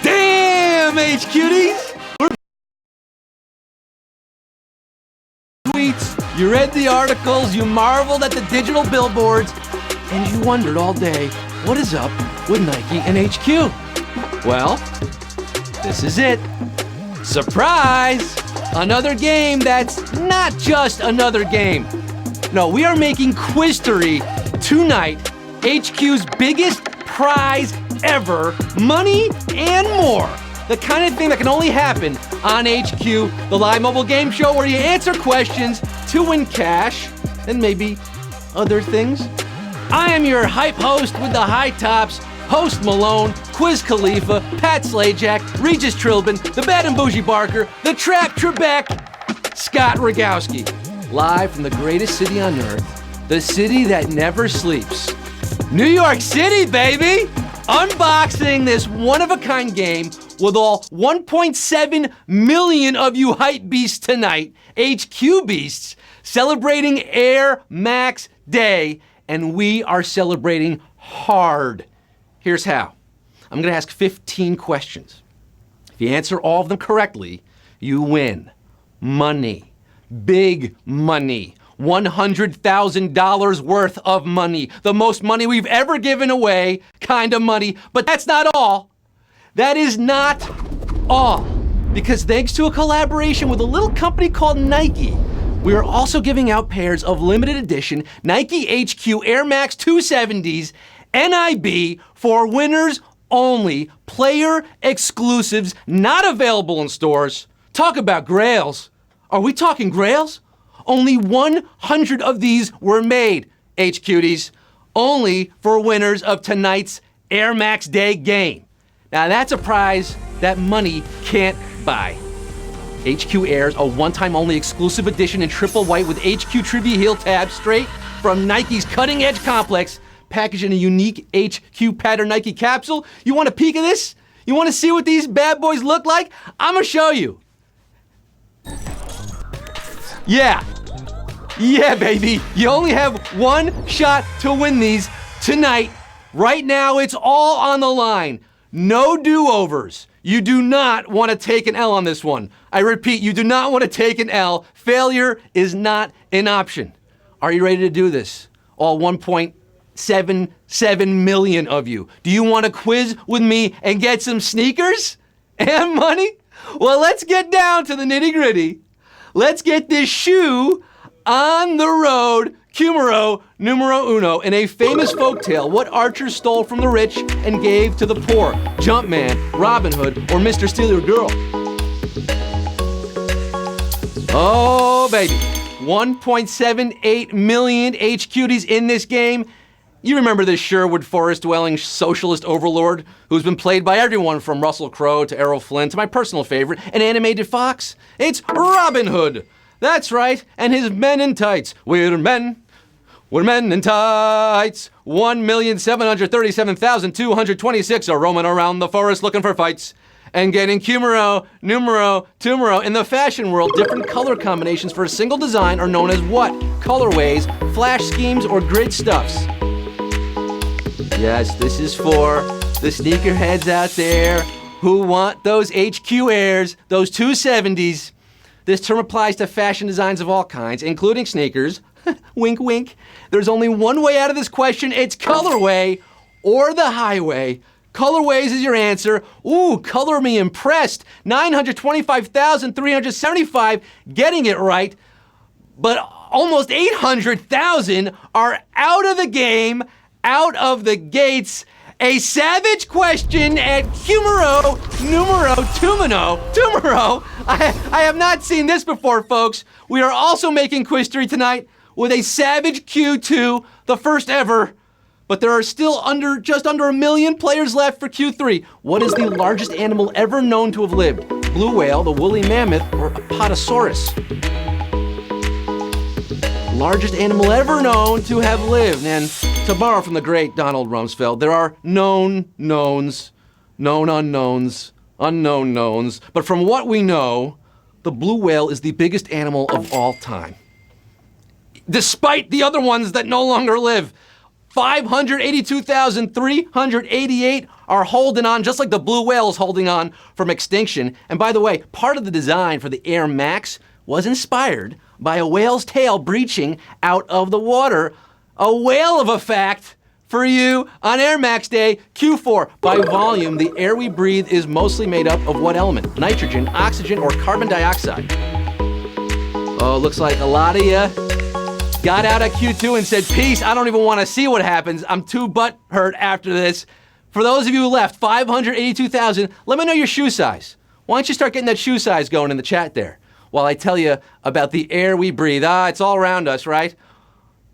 Damn, H-Cuties! Tweets, you read the articles, you marveled at the digital billboards, and you wondered all day, what is up with Nike and HQ? Well, this is it. Surprise! Another game that's not just another game. No, we are making Quiztory tonight, HQ's biggest prize ever, money and more. The kind of thing that can only happen on HQ, the live mobile game show where you answer questions to win cash and maybe other things. I am your hype host with the high tops, Host Malone, Quiz Khalifa, Pat Slajak, Regis Trilbin, the Bad and Bougie Barker, the Trap Trebek, Scott Rogowski. Live from the greatest city on earth, the city that never sleeps. New York City, baby! Unboxing this one-of-a-kind game with all 1.7 million of you hype beasts tonight, HQ beasts, celebrating Air Max Day, and we are celebrating hard. Here's how. I'm gonna ask 15 questions. If you answer all of them correctly, you win. Money. Big money. $100,000 worth of money. The most money we've ever given away kind of money. But that's not all. That is not all. Because thanks to a collaboration with a little company called Nike, we are also giving out pairs of limited edition Nike HQ Air Max 270s NIB for winners only, player exclusives, not available in stores. Talk about grails. Are we talking grails? Only 100 of these were made, H-Cuties, only for winners of tonight's Air Max Day game. Now that's a prize that money can't buy. HQ Airs, a one-time only exclusive edition in triple white with HQ Trivia heel tabs straight from Nike's cutting-edge complex, packaged in a unique HQ pattern Nike capsule. You want a peek of this? You want to see what these bad boys look like? I'm gonna show you. Yeah, baby. You only have one shot to win these tonight. Right now, it's all on the line. No do-overs. You do not want to take an L on this one. I repeat, you do not want to take an L. Failure is not an option. Are you ready to do this? All 1.77 million of you. Do you want to quiz with me and get some sneakers and money? Well, let's get down to the nitty-gritty. Let's get this shoe on the road, Cumero numero uno, in a famous folktale, what archer stole from the rich and gave to the poor? Jumpman, Robin Hood, or Mr. Steal Your Girl? Oh, baby. 1.78 million H-Cuties in this game. You remember this Sherwood Forest-dwelling socialist overlord who's been played by everyone from Russell Crowe to Errol Flynn to my personal favorite, an animated fox? It's Robin Hood. That's right, and his men in tights. We're men in tights. 1,737,226 are roaming around the forest looking for fights and getting Cumero, numero, tumero. In the fashion world, different color combinations for a single design are known as what? Colorways, flash schemes, or grid stuffs. Yes, this is for the sneakerheads out there who want those HQ Airs, those 270s. This term applies to fashion designs of all kinds, including sneakers. Wink, wink. There's only one way out of this question. It's colorway or the highway. Colorways is your answer. Ooh, color me impressed. 925,375 getting it right. But almost 800,000 are out of the game, out of the gates. A savage question at Cumero numero tumero. I have not seen this before, folks. We are also making Quiztory tonight with a Savage Q2, the first ever. But there are still just under 1 million players left for Q3. What is the largest animal ever known to have lived? Blue whale, the woolly mammoth, or Apatosaurus? Largest animal ever known to have lived. And to borrow from the great Donald Rumsfeld, there are known knowns, known unknowns, unknown knowns. But from what we know, the blue whale is the biggest animal of all time. Despite the other ones that no longer live, 582,388 are holding on, just like the blue whale is holding on from extinction. And by the way, part of the design for the Air Max was inspired by a whale's tail breaching out of the water. A whale of a fact for you on Air Max Day. Q4, by volume, the air we breathe is mostly made up of what element? Nitrogen, oxygen, or carbon dioxide? Oh, looks like a lot of you got out at Q2 and said, peace, I don't even want to see what happens. I'm too butt hurt after this. For those of you who left, 582,000, let me know your shoe size. Why don't you start getting that shoe size going in the chat there while I tell you about the air we breathe. It's all around us, right?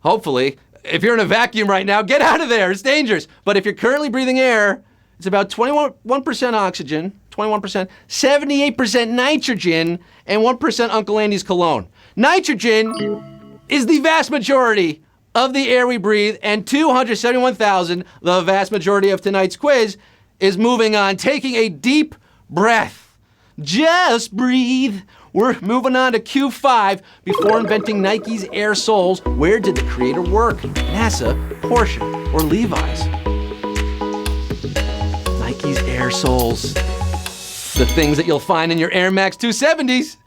Hopefully. If you're in a vacuum right now, get out of there. It's dangerous. But if you're currently breathing air, it's about 21% oxygen, 21%, 78% nitrogen, and 1% Uncle Andy's cologne. Nitrogen is the vast majority of the air we breathe, and 271,000, the vast majority of tonight's quiz, is moving on, taking a deep breath. Just breathe. We're moving on to Q5. Before inventing Nike's Air soles, where did the creator work? NASA, Porsche, or Levi's? Nike's Air soles. The things that you'll find in your Air Max 270s.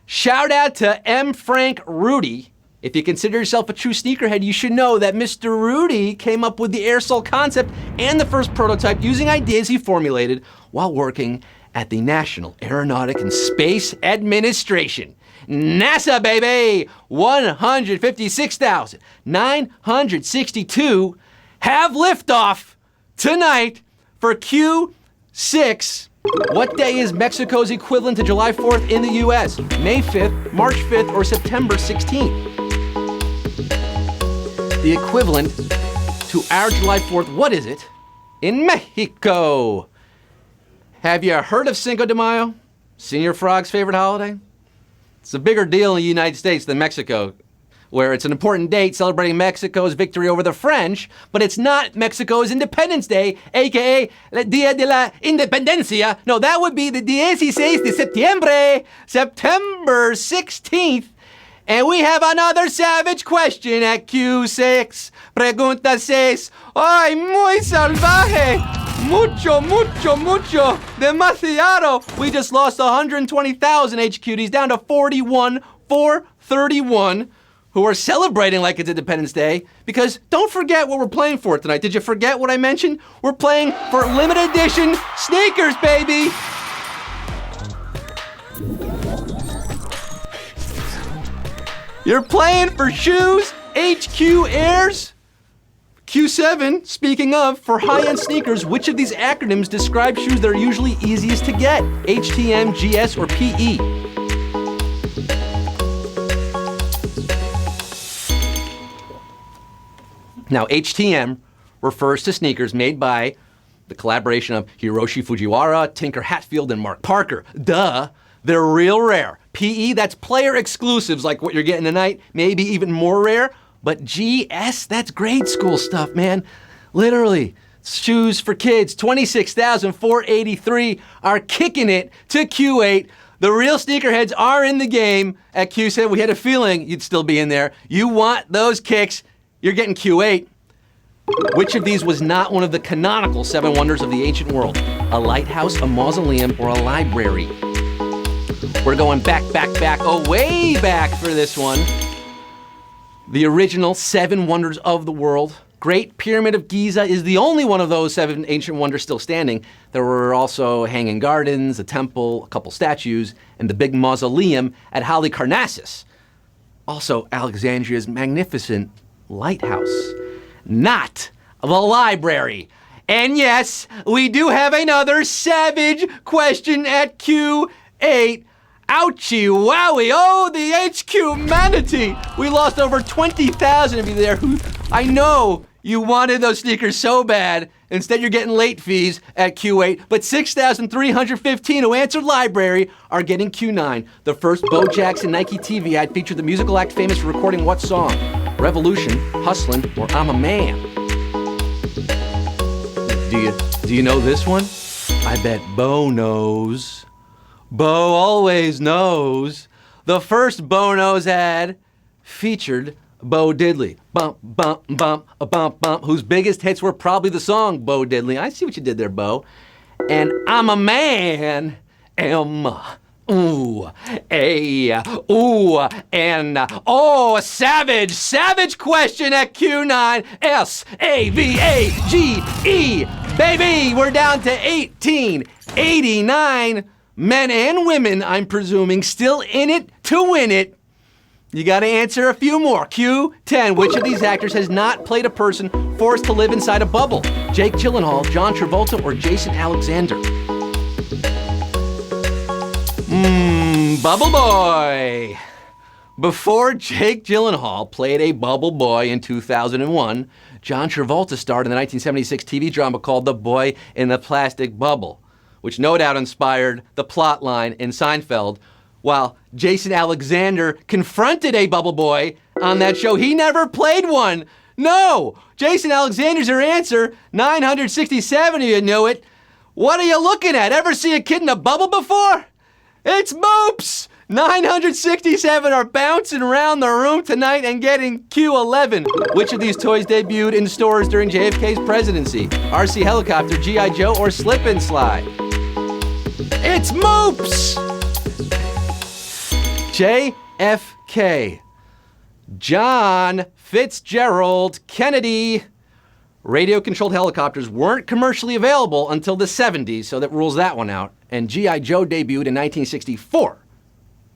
Shout out to M. Frank Rudy. If you consider yourself a true sneakerhead, you should know that Mr. Rudy came up with the Air sole concept and the first prototype using ideas he formulated while working at the National Aeronautic and Space Administration. NASA, baby! 156,962 have liftoff tonight for Q6. What day is Mexico's equivalent to July 4th in the US? May 5th, March 5th, or September 16th? The equivalent to our July 4th, what is it in Mexico? Have you heard of Cinco de Mayo? Señor Frog's favorite holiday? It's a bigger deal in the United States than Mexico, where it's an important date celebrating Mexico's victory over the French, but it's not Mexico's Independence Day, aka el Día de la Independencia. No, that would be the 16 de septiembre, September 16th. And we have another savage question at Q6. Pregunta 6. ¡Ay, muy salvaje! Mucho, demasiado. We just lost 120,000 HQDs down to 41,431 who are celebrating like it's Independence Day, because don't forget what we're playing for tonight. Did you forget what I mentioned? We're playing for limited edition sneakers, baby. You're playing for shoes, HQ Airs. Q7, speaking of, for high-end sneakers, which of these acronyms describe shoes that are usually easiest to get? HTM, GS, or PE? Now, HTM refers to sneakers made by the collaboration of Hiroshi Fujiwara, Tinker Hatfield, and Mark Parker. Duh, they're real rare. PE, that's player exclusives like what you're getting tonight, maybe even more rare. But GS, that's grade school stuff, man. Literally, shoes for kids. 26,483 are kicking it to Q8. The real sneakerheads are in the game at Q7. We had a feeling you'd still be in there. You want those kicks, you're getting Q8. Which of these was not one of the canonical 7 wonders of the ancient world? A lighthouse, a mausoleum, or a library? We're going back, way back for this one. The original 7 wonders of the world. Great Pyramid of Giza is the only one of those 7 ancient wonders still standing. There were also Hanging Gardens, a temple, a couple statues, and the big mausoleum at Halicarnassus. Also, Alexandria's magnificent lighthouse. Not the library. And yes, we do have another savage question at Q8. Ouchie wowie, oh, the HQ manatee. We lost over 20,000 of you there who, I know you wanted those sneakers so bad. Instead, you're getting late fees at Q8, but 6,315 who answered library are getting Q9. The first Bo Jackson Nike TV ad featured the musical act famous for recording what song? Revolution, Hustlin', or I'm a Man? Do you know this one? I bet Bo knows. Bo always knows. The first Bo-Knows ad featured Bo Diddley. Bump, bump, bump, a bump, bump, whose biggest hits were probably the song Bo Diddley. I see what you did there, Bo. And I'm a man, ooh, a, ooh, and, oh, savage question at Q9, SAVAGE. Baby, we're down to 1889. Men and women, I'm presuming, still in it to win it. You gotta answer a few more. Q10, which of these actors has not played a person forced to live inside a bubble? Jake Gyllenhaal, John Travolta, or Jason Alexander? Bubble Boy. Before Jake Gyllenhaal played a bubble boy in 2001, John Travolta starred in the 1976 TV drama called The Boy in the Plastic Bubble, which no doubt inspired the plot line in Seinfeld, while Jason Alexander confronted a bubble boy on that show. He never played one. No! Jason Alexander's your answer. 967, you knew it. What are you looking at? Ever see a kid in a bubble before? It's Moops! 967 are bouncing around the room tonight and getting Q11. Which of these toys debuted in stores during JFK's presidency? RC Helicopter, G.I. Joe, or Slip and Slide? It's Moops! JFK. John Fitzgerald Kennedy. Radio-controlled helicopters weren't commercially available until the 70s, so that rules that one out. And G.I. Joe debuted in 1964.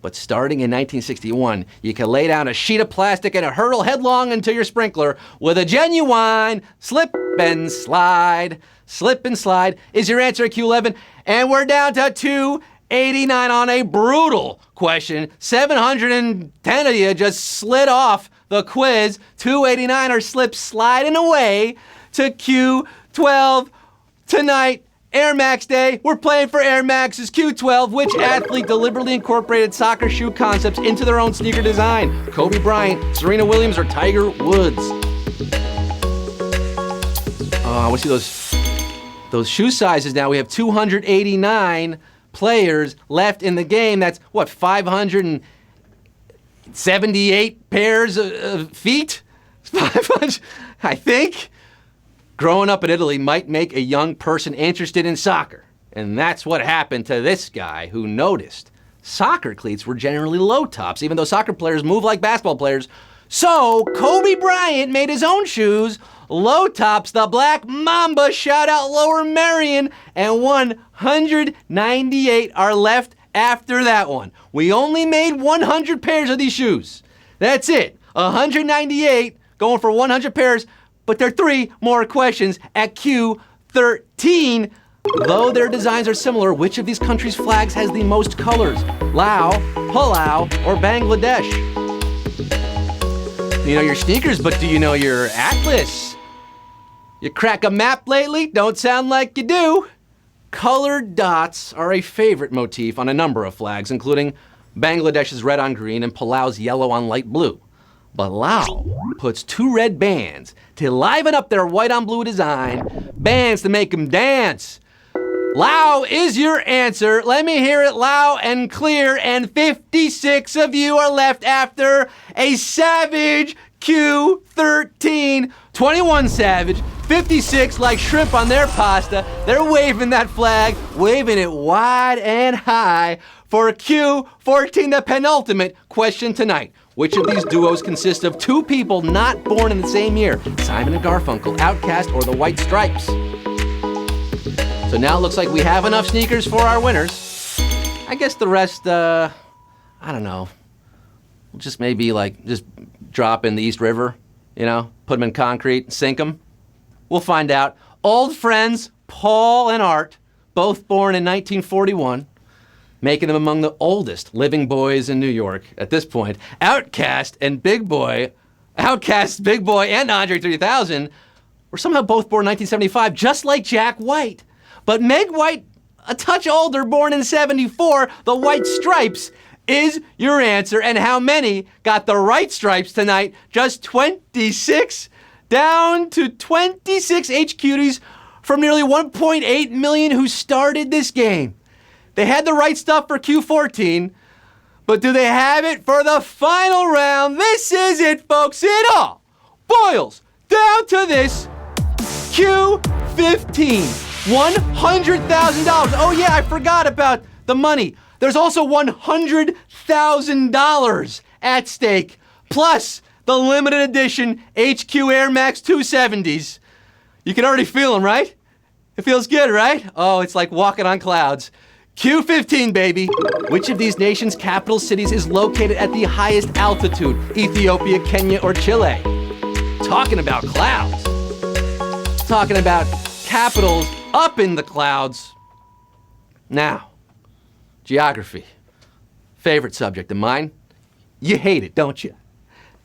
But starting in 1961, you can lay down a sheet of plastic and hurtle headlong into your sprinkler with a genuine slip and slide. Slip and slide is your answer at Q11. And we're down to 289 on a brutal question. 710 of you just slid off the quiz. 289 are sliding away to Q12 tonight. Air Max Day. We're playing for Air Max's Q12. Which athlete deliberately incorporated soccer shoe concepts into their own sneaker design? Kobe Bryant, Serena Williams, or Tiger Woods? Oh, we see those shoe sizes now. We have 289 players left in the game. That's what, 578 pairs of feet? 500, I think. Growing up in Italy might make a young person interested in soccer. And that's what happened to this guy who noticed soccer cleats were generally low tops, even though soccer players move like basketball players. So Kobe Bryant made his own shoes, low tops, the Black Mamba, shout out Lower Merion, and 198 are left after that one. We only made 100 pairs of these shoes. That's it. 198 going for 100 pairs. But there are 3 more questions at Q13. Though their designs are similar, which of these countries' flags has the most colors? Laos, Palau, or Bangladesh? You know your sneakers, but do you know your atlas? You crack a map lately? Don't sound like you do. Colored dots are a favorite motif on a number of flags, including Bangladesh's red on green and Palau's yellow on light blue. But Laos puts 2 red bands to liven up their white on blue design, bands to make them dance. Lao is your answer. Let me hear it loud and clear. And 56 of you are left after a savage Q13. 21 savage, 56 like shrimp on their pasta. They're waving that flag, waving it wide and high for Q14, the penultimate question tonight. Which of these duos consist of 2 people not born in the same year? Simon and Garfunkel, Outkast, or the White Stripes? So now it looks like we have enough sneakers for our winners. I guess the rest, I don't know. We'll just maybe just drop in the East River, put them in concrete, sink them. We'll find out. Old friends, Paul and Art, both born in 1941. Making them among the oldest living boys in New York at this point. Outkast, Big Boy, and Andre 3000 were somehow both born in 1975, just like Jack White. But Meg White, a touch older, born in 74, the White Stripes is your answer. And how many got the right stripes tonight? Just 26, down to 26 HQties from nearly 1.8 million who started this game. They had the right stuff for Q14, but do they have it for the final round? This is it, folks. It all boils down to this. Q15, $100,000. Oh yeah, I forgot about the money. There's also $100,000 at stake, plus the limited edition HQ Air Max 270s. You can already feel them, right? It feels good, right? Oh, it's like walking on clouds. Q15, baby. Which of these nations' capital cities is located at the highest altitude? Ethiopia, Kenya, or Chile? Talking about clouds. Talking about capitals up in the clouds. Now, geography. Favorite subject of mine. You hate it, don't you?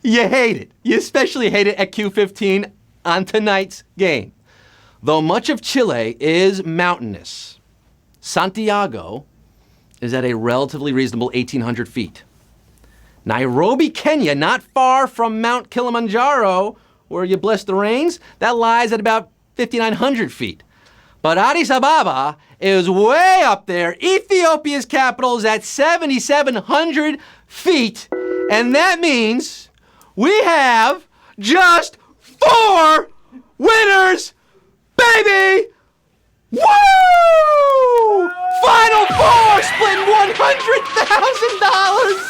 You hate it. You especially hate it at Q15 on tonight's game. Though much of Chile is mountainous, Santiago is at a relatively reasonable 1,800 feet. Nairobi, Kenya, not far from Mount Kilimanjaro, where you bless the rains, that lies at about 5,900 feet. But Addis Ababa is way up there. Ethiopia's capital is at 7,700 feet, and that means we have just 4 winners, baby! Woo! Final 4 splitting $100,000!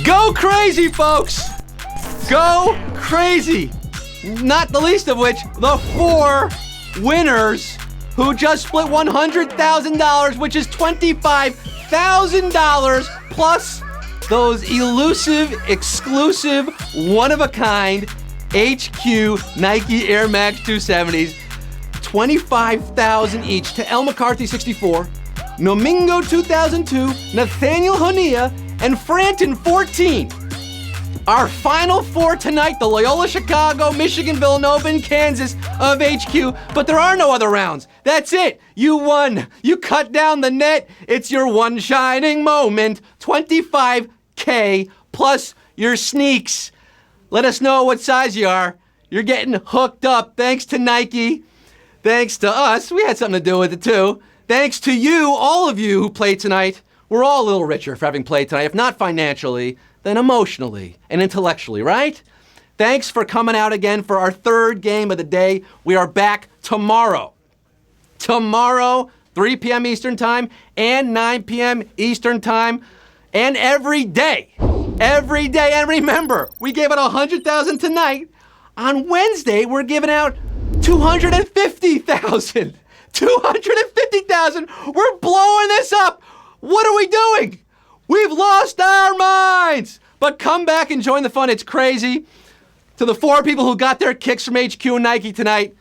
Go crazy, folks! Go crazy! Not the least of which, the 4 winners who just split $100,000, which is $25,000 plus those elusive, exclusive, one-of-a-kind HQ Nike Air Max 270s. $25,000 each to El McCarthy 64, Nomingo 2002, Nathaniel Honea, and Franton 14. Our final 4 tonight, the Loyola Chicago, Michigan, Villanova, and Kansas of HQ, but there are no other rounds. That's it. You won. You cut down the net. It's your one shining moment. $25K plus your sneaks. Let us know what size you are. You're getting hooked up. Thanks to Nike. Thanks to us. We had something to do with it too. Thanks to you, all of you who played tonight. We're all a little richer for having played tonight, if not financially, then emotionally and intellectually, right? Thanks for coming out again for our 3rd game of the day. We are back tomorrow. Tomorrow, 3 p.m. Eastern Time and 9 p.m. Eastern Time, and every day. Every day. And remember, we gave out $100,000 tonight. On Wednesday, we're giving out $250,000. $250,000. We're blowing this up. What are we doing? We've lost our minds. But come back and join the fun. It's crazy. To the 4 people who got their kicks from HQ and Nike tonight,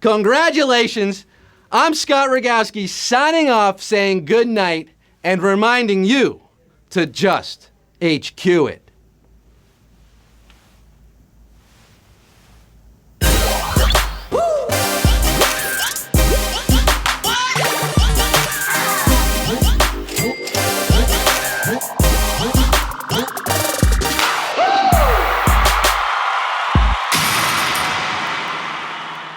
congratulations. I'm Scott Rogowski signing off, saying good night and reminding you to just HQ it.